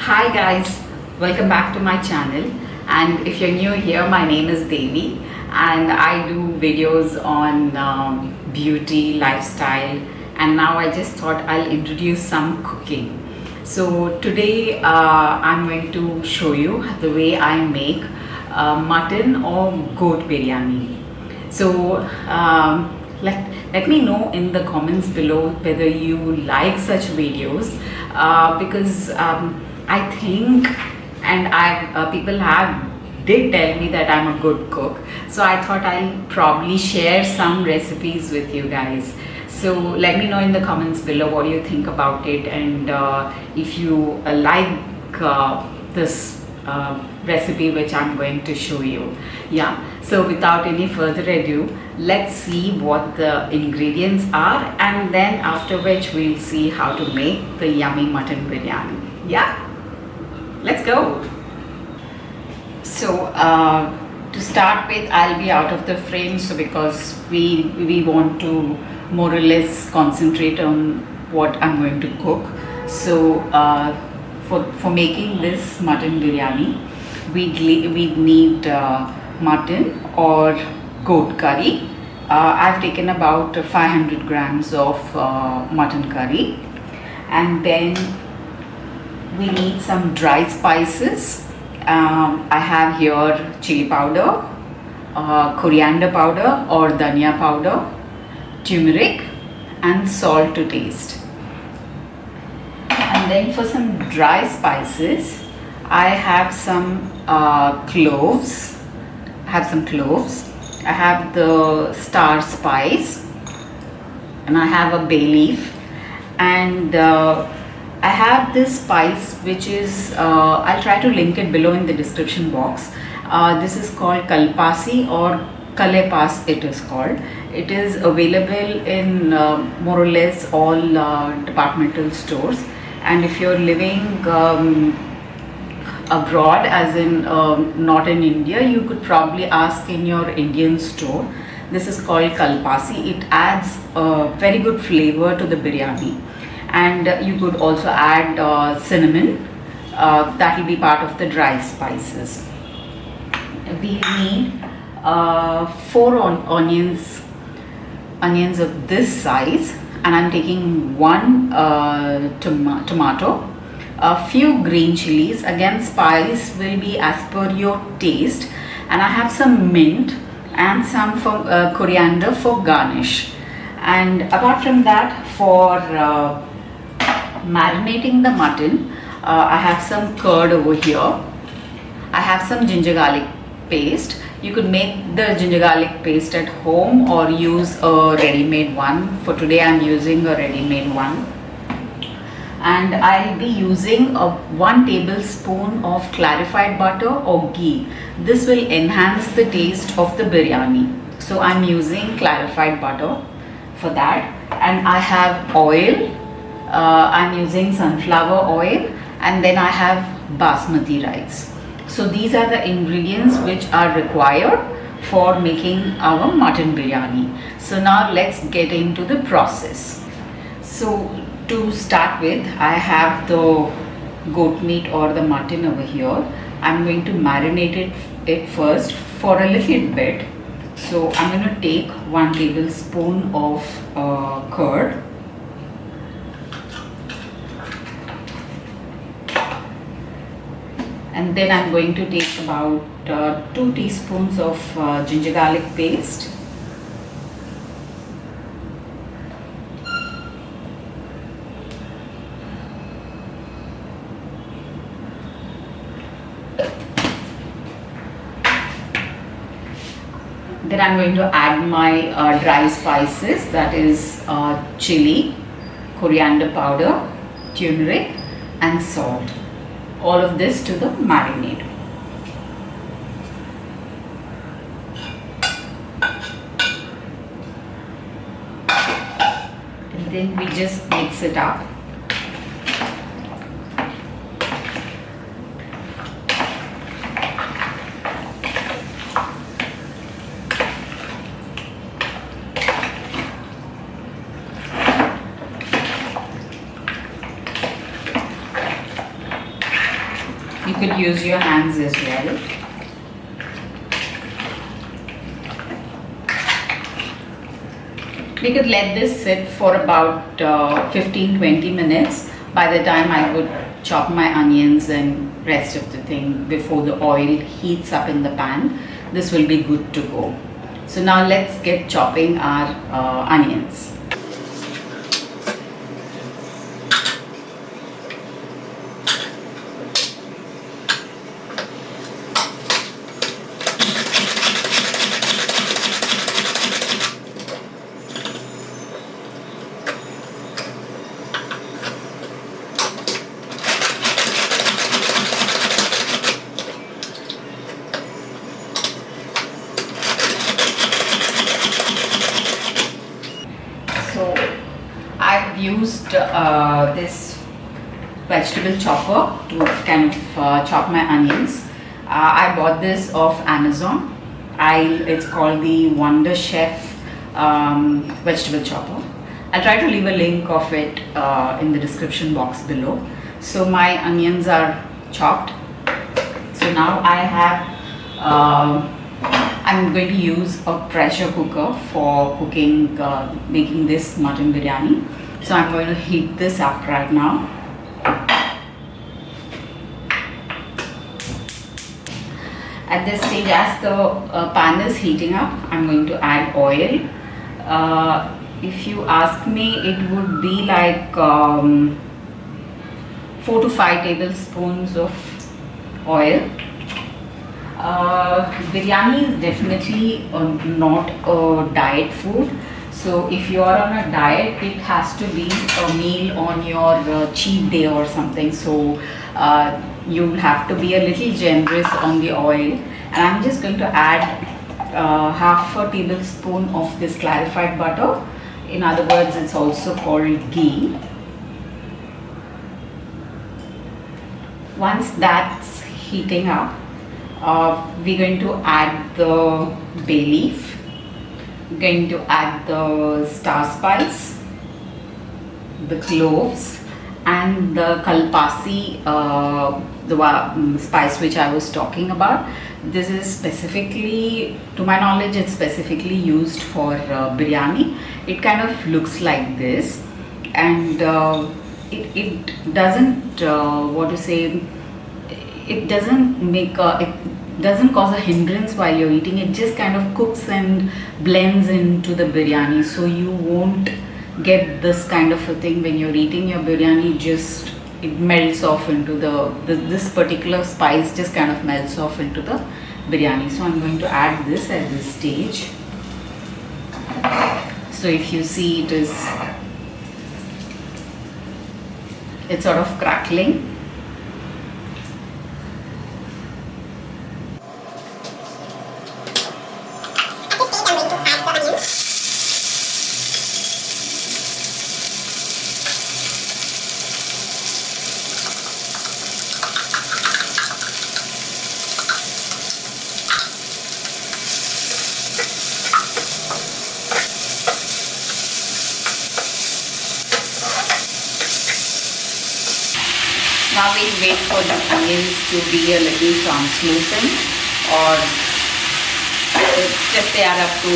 Hi guys, welcome back to my channel. And if you're new here, my name is Devi and I do videos on beauty, lifestyle, and now I just thought I'll introduce some cooking. So today I'm going to show you the way I make mutton or goat biryani. So let me know in the comments below whether you like such videos because I think and I people have did tell me that I'm a good cook, so I thought I'll probably share some recipes with you guys. So let me know in the comments below what you think about it, and if you like this recipe which I'm going to show you. Yeah, so without any further ado, let's see what the ingredients are, and then after which we'll see how to make the yummy mutton biryani. Yeah, let's go. So to start with, I'll be out of the frame, so because we want to more or less concentrate on what I'm going to cook. So for making this mutton biryani, we need mutton or goat curry. I've taken about 500 grams of mutton curry, and then we need some dry spices. I have here chili powder, coriander powder or dhania powder, turmeric, and salt to taste. And then for some dry spices, I have some cloves. I have the star spice, and I have a bay leaf, and I have this spice which is I'll try to link it below in the description box. This is called Kalpasi or Kalepas it is called. It is available in more or less all departmental stores, and if you're living abroad, as in not in India, you could probably ask in your Indian store. This is called Kalpasi. It adds very good flavor to the biryani, and you could also add cinnamon. That will be part of the dry spices. We need 4 onions of this size, and I'm taking 1 tomato, a few green chilies. Again, spice will be as per your taste, and I have some mint and some coriander for garnish. And apart from that, for marinating the mutton, I have some curd over here. I have some ginger garlic paste. You could make the ginger garlic paste at home or use a ready-made one. For today I'm using a ready-made one. And I'll be using 1 tablespoon of clarified butter or ghee. This will enhance the taste of the biryani. So I'm using clarified butter for that. And I have oil. I'm using sunflower oil, and then I have basmati rice. So these are the ingredients which are required for making our mutton biryani. So now let's get into the process. So to start with, I have the goat meat or the mutton over here. I'm going to marinate it first for a little bit. So I'm going to take 1 tablespoon of curd. And then I'm going to take about 2 teaspoons of ginger garlic paste. Then I'm going to add my dry spices, that is chili, coriander powder, turmeric, and salt. All of this to the marinade. And then we just mix it up. You could use your hands as well. We could let this sit for about 15-20 minutes. By the time I would chop my onions and rest of the thing before the oil heats up in the pan, this will be good to go. So now let's get chopping our onions. So I've used this vegetable chopper to kind of chop my onions. I bought this off Amazon. It's called the Wonder Chef vegetable chopper. I'll try to leave a link of it in the description box below. So my onions are chopped. So now I have I'm going to use a pressure cooker for cooking, making this mutton biryani. So I'm going to heat this up right now. At this stage, as the pan is heating up, I'm going to add oil. If you ask me, it would be like 4 to 5 tablespoons of oil. Biryani is definitely not a diet food. So if you are on a diet, it has to be a meal on your cheat day or something. So you'll have to be a little generous on the oil. And I'm just going to add half a tablespoon of this clarified butter. In other words, it's also called ghee. Once that's heating up, we're going to add the bay leaf, we're going to add the star spice, the cloves, and the Kalpasi, the spice which I was talking about. This is specifically, to my knowledge, it's specifically used for biryani. It kind of looks like this, and it doesn't, it doesn't make it doesn't cause a hindrance while you're eating. It just kind of cooks and blends into the biryani, so you won't get this kind of a thing when you're eating your biryani. Just it melts off into this particular spice just kind of melts off into the biryani. So I'm going to add this at this stage. So if you see, it's sort of crackling. Now we'll wait for the onions to be a little translucent, or just they are up to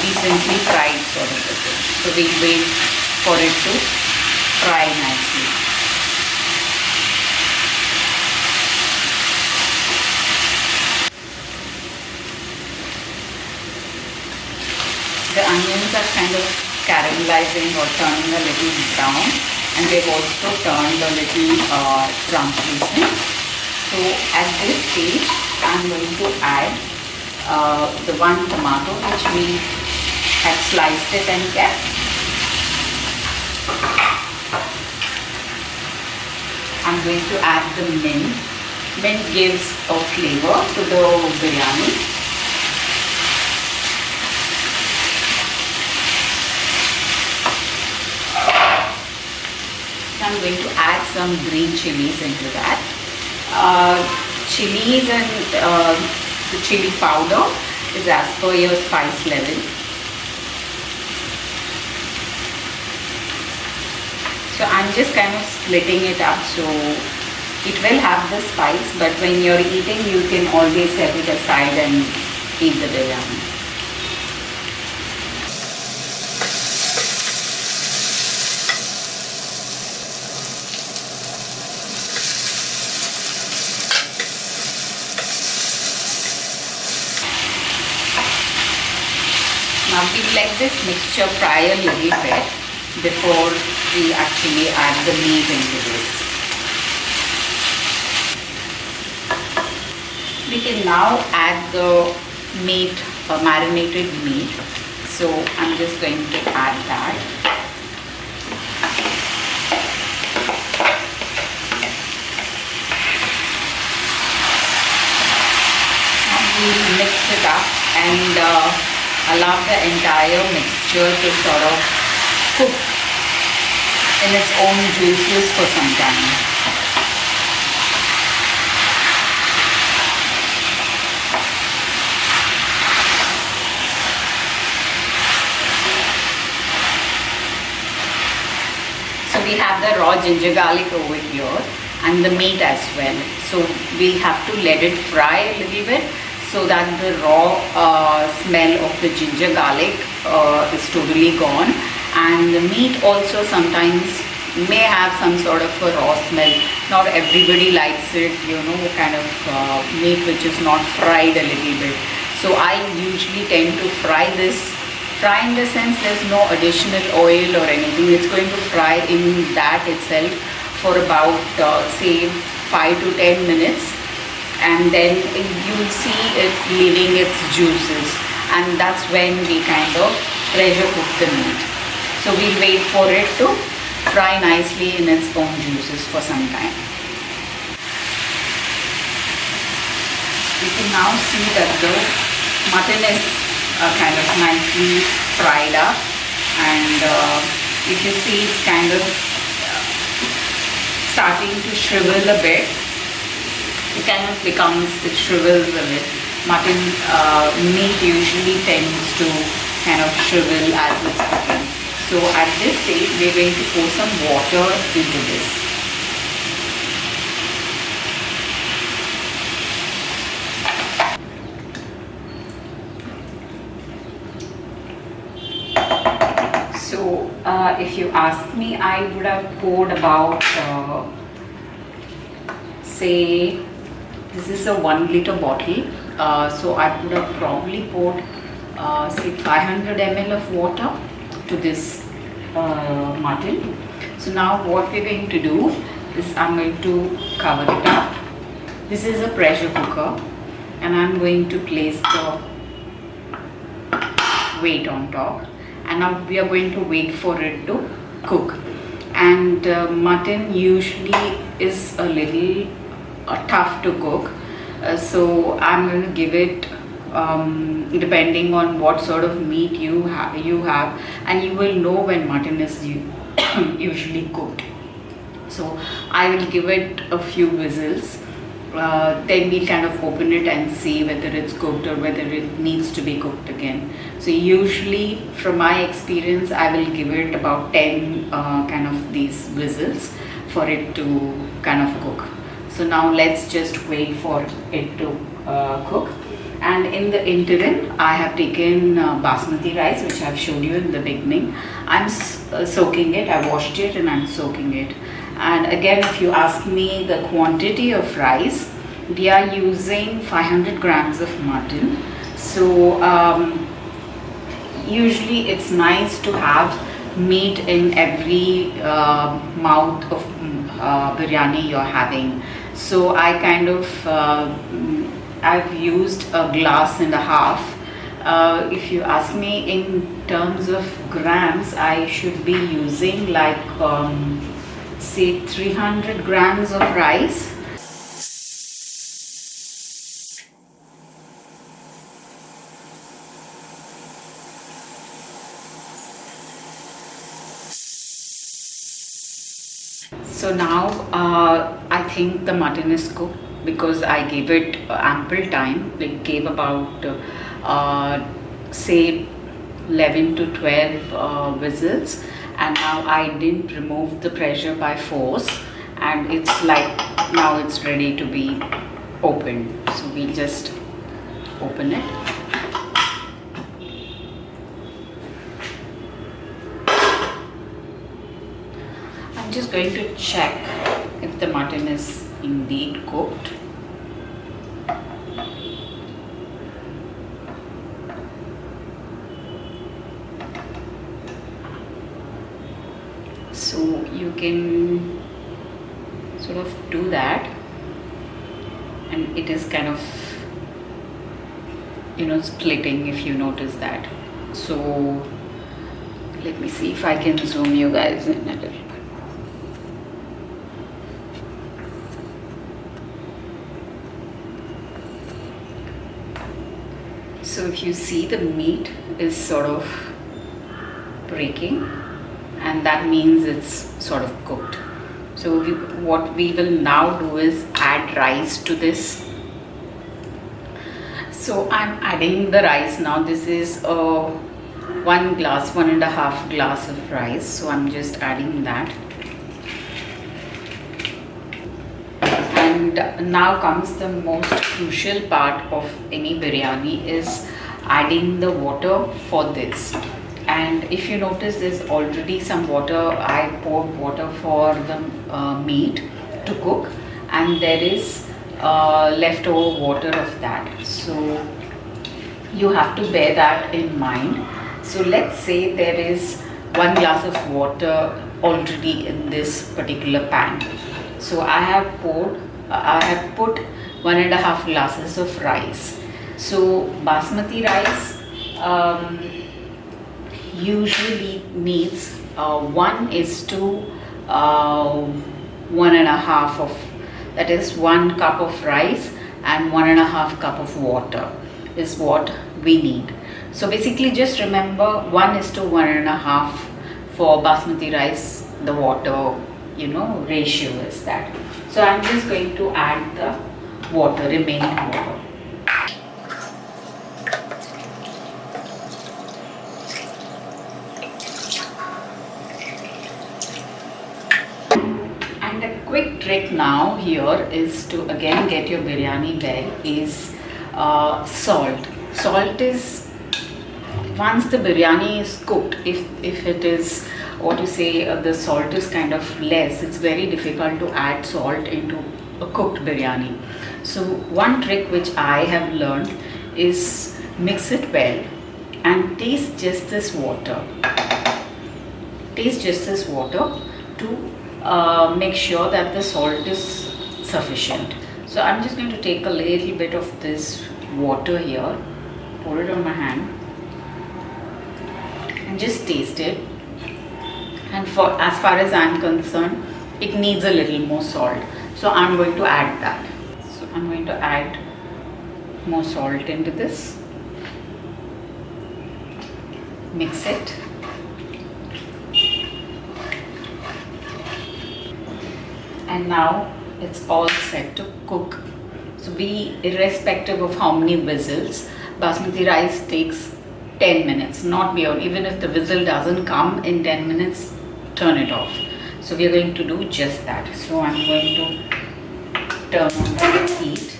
decently fried sort of a thing. So we'll wait for it to fry nicely. The onions are kind of caramelizing or turning a little brown, and they've also turned a little translucent. So at this stage, I'm going to add the one tomato which we had sliced it and kept. I'm going to add the mint. Mint gives a flavor to the biryani. I'm going to add some green chilies into that. Chilies and the chili powder is as per your spice level. So I'm just kind of splitting it up. So It will have the spice, but when you're eating, you can always set it aside and eat the biryani. Now we let this mixture fry a little bit before we actually add the meat into this. We can now add the meat, marinated meat. So I'm just going to add that. We'll mix it up and allow the entire mixture to sort of cook in its own juices for some time. So we have the raw ginger garlic over here and the meat as well. So we'll have to let it fry a little bit, so that the raw smell of the ginger garlic is totally gone, and the meat also sometimes may have some sort of a raw smell. Not everybody likes it, you know, kind of meat which is not fried a little bit. So I usually tend to fry this. Fry in the sense there's no additional oil or anything. It's going to fry in that itself for about say 5 to 10 minutes. And then you'll see it leaving its juices, and that's when we kind of pressure cook the meat. So we'll wait for it to fry nicely in its own juices for some time. You can now see that the mutton is kind of nicely fried up, and if you see, it's kind of starting to shrivel a bit. It kind of it shrivels a bit. Mutton meat usually tends to kind of shrivel as it's cooking. So at this stage, we're going to pour some water into this. So if you ask me, I would have poured about say, this is a 1 liter bottle, so I would have probably poured say 500 ml of water to this mutton. So now what we're going to do is I'm going to cover it up. This is a pressure cooker, and I'm going to place the weight on top, and now we are going to wait for it to cook. And mutton usually is a little tough to cook, so I'm going to give it depending on what sort of meat you have, and you will know when mutton is usually cooked. So I will give it a few whistles, then we'll kind of open it and see whether it's cooked or whether it needs to be cooked again. So usually, from my experience, I will give it about 10 kind of these whistles for it to kind of cook. So now let's just wait for it to cook. And in the interim, I have taken Basmati rice, which I've showed you in the beginning. I'm soaking it. I washed it and I'm soaking it. And again, if you ask me the quantity of rice, we are using 500 grams of mutton. So usually it's nice to have meat in every mouth of biryani you're having. So I kind of I've used a glass and a half. If you ask me in terms of grams, I should be using like say 300 grams of rice. So now I think the mutton is cooked because I gave it ample time. It gave about say 11 to 12 whistles, and now I didn't remove the pressure by force, and it's like now it's ready to be opened. So we'll just open it. I'm just going to check if the mutton is indeed cooked. So you can sort of do that, and it is kind of, you know, splitting, if you notice that. So let me see if I can zoom you guys in a little bit. So if you see, the meat is sort of breaking, and that means it's sort of cooked. So what we will now do is add rice to this. So I'm adding the rice now. This is one and a half glass of rice. So I'm just adding that. And now comes the most crucial part of any biryani, is adding the water for this. And if you notice, there's already some water. I poured water for the meat to cook, and there is leftover water of that. So you have to bear that in mind. So let's say there is 1 glass of water already in this particular pan. So I have put 1.5 glasses of rice. So basmati rice usually needs 1:1.5 of, that is 1 cup of rice and 1.5 cup of water is what we need. So basically just remember 1:1.5 for basmati rice, the water, you know, ratio is that. So I'm just going to add the water, remaining water. And a quick trick now here is to again get your biryani well is salt. Salt is, once the biryani is cooked, if it is what you say, the salt is kind of less, it's very difficult to add salt into a cooked biryani. So one trick which I have learned is mix it well and taste just this water. Taste just this water to make sure that the salt is sufficient. So I'm just going to take a little bit of this water here, pour it on my hand, and just taste it. And for as far as I'm concerned, it needs a little more salt. So I'm going to add that. So I'm going to add more salt into this. Mix it. And now it's all set to cook. So irrespective of how many whistles, basmati rice takes 10 minutes, not beyond. Even if the whistle doesn't come in 10 minutes, turn it off. So we are going to do just that. So I'm going to turn on the heat.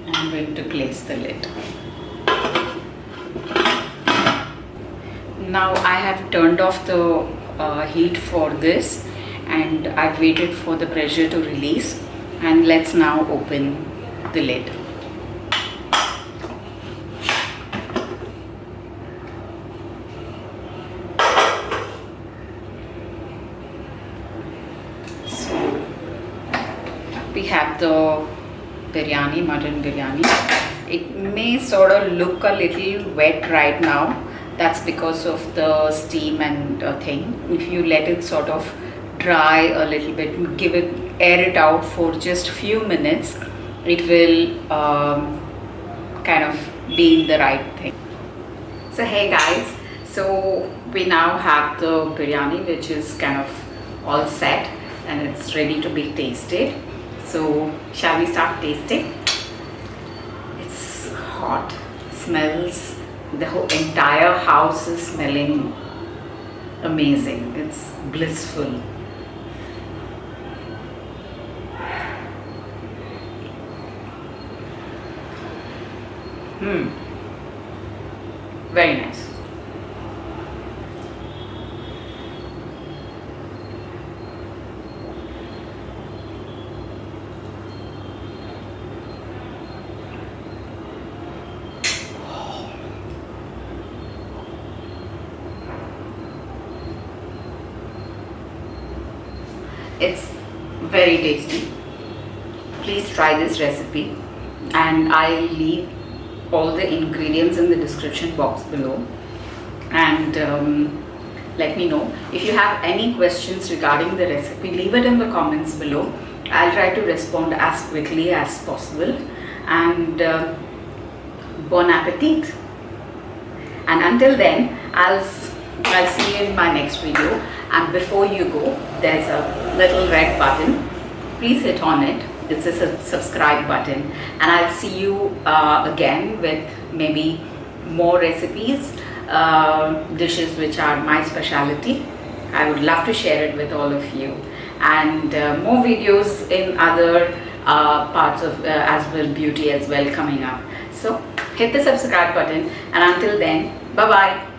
I'm going to place the lid. Now I have turned off the heat for this, and I've waited for the pressure to release, and let's now open the lid. So we have the biryani, mutton biryani. It may sort of look a little wet right now. That's because of the steam and thing. If you let it sort of dry a little bit, air it out for just few minutes, it will kind of be in the right thing. So hey guys, so we now have the biryani, which is kind of all set and it's ready to be tasted. So shall we start tasting? It's hot, smells, the whole entire house is smelling amazing. It's blissful. Very nice. It's very tasty. Please try this recipe, and I'll leave all the ingredients in the description box below. And let me know if you have any questions regarding the recipe. Leave it in the comments below. I'll try to respond as quickly as possible. And bon appetit. And until then, I'll see you in my next video. And before you go, there's a little red button. Please hit on it. It's a subscribe button. And I'll see you again with maybe more recipes, dishes which are my specialty. I would love to share it with all of you. And more videos in other parts of as well, beauty as well, coming up. So hit the subscribe button. And until then, bye bye.